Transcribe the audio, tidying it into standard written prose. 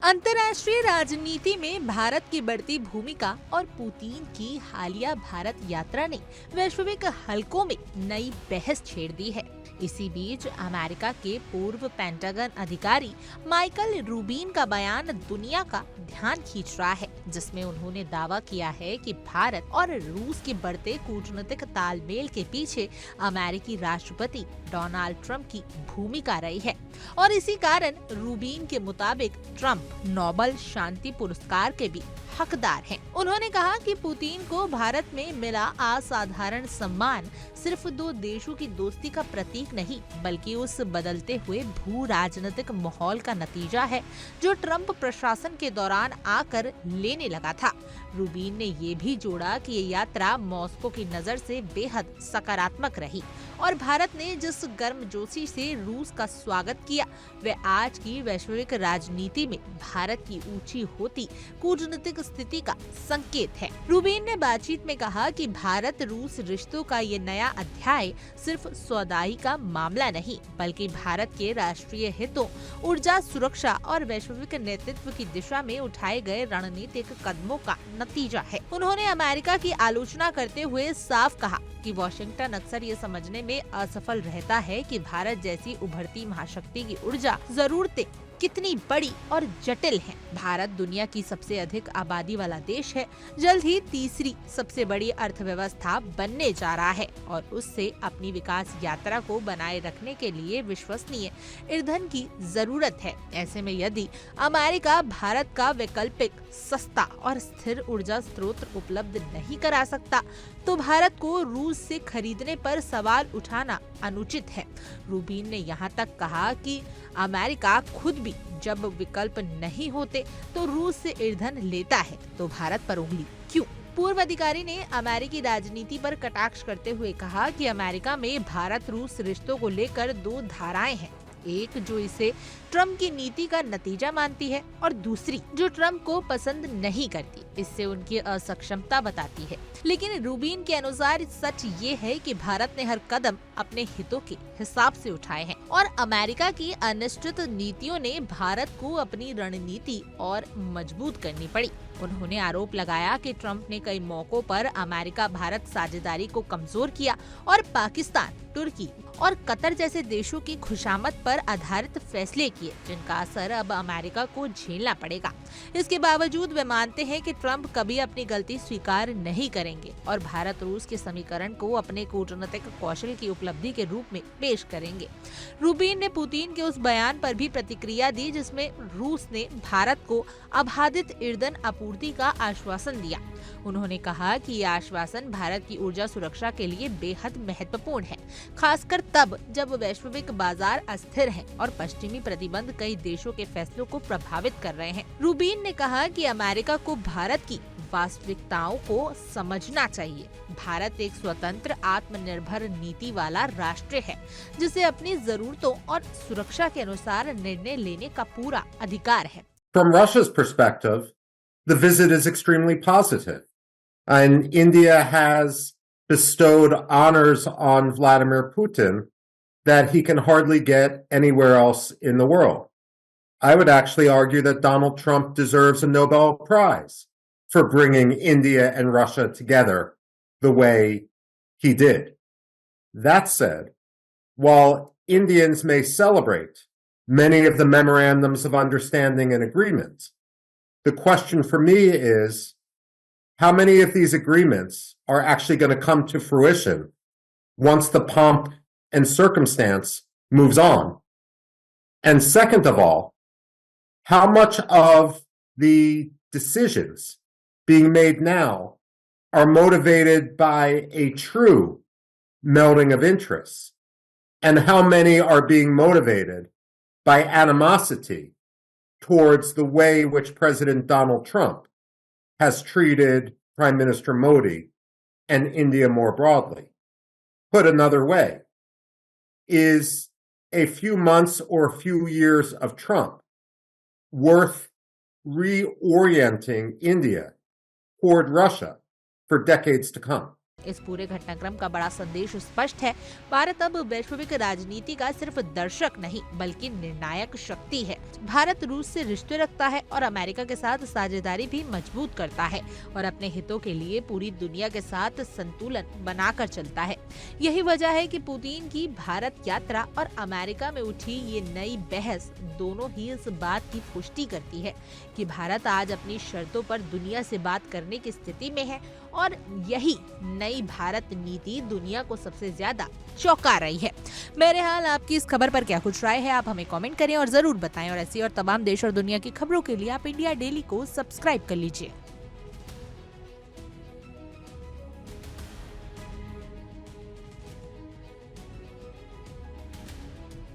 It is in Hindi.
अंतर्राष्ट्रीय राजनीति में भारत की बढ़ती भूमिका और पुतिन की हालिया भारत यात्रा ने वैश्विक हलकों में नई बहस छेड़ दी है। इसी बीच अमेरिका के पूर्व पेंटागन अधिकारी माइकल रूबिन का बयान दुनिया का ध्यान खींच रहा है, जिसमें उन्होंने दावा किया है कि भारत और रूस के बढ़ते कूटनीतिक तालमेल के पीछे अमेरिकी राष्ट्रपति डोनाल्ड ट्रंप की भूमिका रही है और इसी कारण रूबिन के मुताबिक ट्रंप नोबेल शांति पुरस्कार के भी हकदार हैं। उन्होंने कहा कि पुतिन को भारत में मिला असाधारण सम्मान सिर्फ दो देशों की दोस्ती का प्रतीक नहीं, बल्कि उस बदलते हुए भू राजनीतिक माहौल का नतीजा है जो ट्रंप प्रशासन के दौरान आकर लेने लगा था। रूबिन ने ये भी जोड़ा कि ये यात्रा मॉस्को की नजर से बेहद सकारात्मक रही और भारत ने जिस गर्मजोशी से रूस का स्वागत किया, वह आज की वैश्विक राजनीति में भारत की ऊंची होती कूटनीतिक स्थिति का संकेत है। रूबिन ने बातचीत में कहा कि भारत रूस रिश्तों का ये नया अध्याय सिर्फ सौदाई का मामला नहीं, बल्कि भारत के राष्ट्रीय हितों, ऊर्जा सुरक्षा और वैश्विक नेतृत्व की दिशा में उठाए गए रणनीतिक कदमों का नतीजा है। उन्होंने अमेरिका की आलोचना करते हुए साफ कहा कि वॉशिंगटन अक्सर ये समझने में असफल रहता है कि भारत जैसी उभरती महाशक्ति की ऊर्जा जरूरतें कितनी बड़ी और जटिल हैं। भारत दुनिया की सबसे अधिक आबादी वाला देश है, जल्द ही तीसरी सबसे बड़ी अर्थव्यवस्था बनने जा रहा है और उससे अपनी विकास यात्रा को बनाए रखने के लिए विश्वसनीय ईंधन की जरूरत है। ऐसे में यदि अमेरिका भारत का वैकल्पिक, सस्ता और स्थिर ऊर्जा स्रोत उपलब्ध नहीं करा सकता, तो भारत को रूस से खरीदने पर सवाल उठाना अनुचित है। रूबिन ने यहाँ तक कहा कि अमेरिका खुद भी जब विकल्प नहीं होते तो रूस से ईंधन लेता है, तो भारत पर उंगली क्यों? पूर्व अधिकारी ने अमेरिकी राजनीति पर कटाक्ष करते हुए कहा कि अमेरिका में भारत रूस रिश्तों को लेकर दो धाराएं हैं, एक जो इसे ट्रंप की नीति का नतीजा मानती है और दूसरी जो ट्रंप को पसंद नहीं करती, इससे उनकी असक्षमता बताती है। लेकिन रूबिन के अनुसार सच ये है कि भारत ने हर कदम अपने हितों के हिसाब से उठाए हैं और अमेरिका की अनिश्चित नीतियों ने भारत को अपनी रणनीति और मजबूत करनी पड़ी। उन्होंने आरोप लगाया कि ट्रंप ने कई मौकों पर अमेरिका भारत साझेदारी को कमजोर किया और पाकिस्तान, तुर्की और कतर जैसे देशों की खुशामद पर आधारित फैसले किए, जिनका असर अब अमेरिका को झेलना पड़ेगा। इसके बावजूद वे मानते हैं कि ट्रंप कभी अपनी गलती स्वीकार नहीं करेंगे और भारत रूस के समीकरण को अपने कूटनीतिक कौशल की उपलब्धि के रूप में पेश करेंगे। रूबिन ने पुतिन के उस बयान पर भी प्रतिक्रिया दी जिसमें रूस ने भारत को अबाधित ईंधन आपूर्ति का आश्वासन दिया। उन्होंने कहा कि यह आश्वासन भारत की ऊर्जा सुरक्षा के लिए बेहद महत्वपूर्ण है, खासकर तब जब वैश्विक बाजार अस्थिर है और पश्चिमी प्रतिबंध कई देशों के फैसलों को प्रभावित कर रहे हैं। रूबिन ने कहा कि अमेरिका को भारत की वास्तविकताओं को समझना चाहिए। भारत एक स्वतंत्र, आत्मनिर्भर नीति वाला राष्ट्र है, जिसे अपनी जरूरतों और सुरक्षा के अनुसार निर्णय लेने का पूरा अधिकार है। From Russia's perspective, the visit is extremely positive, and India has bestowed honors on Vladimir Putin that he can hardly get anywhere else in the world. I would actually argue that Donald Trump deserves a Nobel Prize for bringing India and Russia together the way he did. That said, while Indians may celebrate many of the memorandums of understanding and agreements, the question for me is, how many of these agreements are actually going to come to fruition once the pomp and circumstance moves on? And second of all, how much of the decisions being made now are motivated by a true melding of interests? And how many are being motivated by animosity towards the way which President Donald Trump has treated Prime Minister Modi and India more broadly? Put another way, is a few months or a few years of Trump worth reorienting India toward Russia for decades to come? इस पूरे घटनाक्रम का बड़ा संदेश स्पष्ट है। भारत अब वैश्विक राजनीति का सिर्फ दर्शक नहीं बल्कि निर्णायक शक्ति है। भारत रूस से रिश्ते रखता है और अमेरिका के साथ साझेदारी भी मजबूत करता है और अपने हितों के लिए पूरी दुनिया के साथ संतुलन बनाकर चलता है। यही वजह है कि पुतिन की भारत यात्रा और अमेरिका में उठी ये नई बहस दोनों ही इस बात की पुष्टि करती है कि भारत आज अपनी शर्तों पर दुनिया से बात करने की स्थिति में है और यही नई भारत नीति दुनिया को सबसे ज्यादा चौंका रही है। मेरे हाल आपकी इस खबर पर क्या कुछ राय है, आप हमें कमेंट करें और जरूर बताएं। और ऐसी और तमाम देश और दुनिया की खबरों के लिए आप इंडिया डेली को सब्सक्राइब कर लीजिए।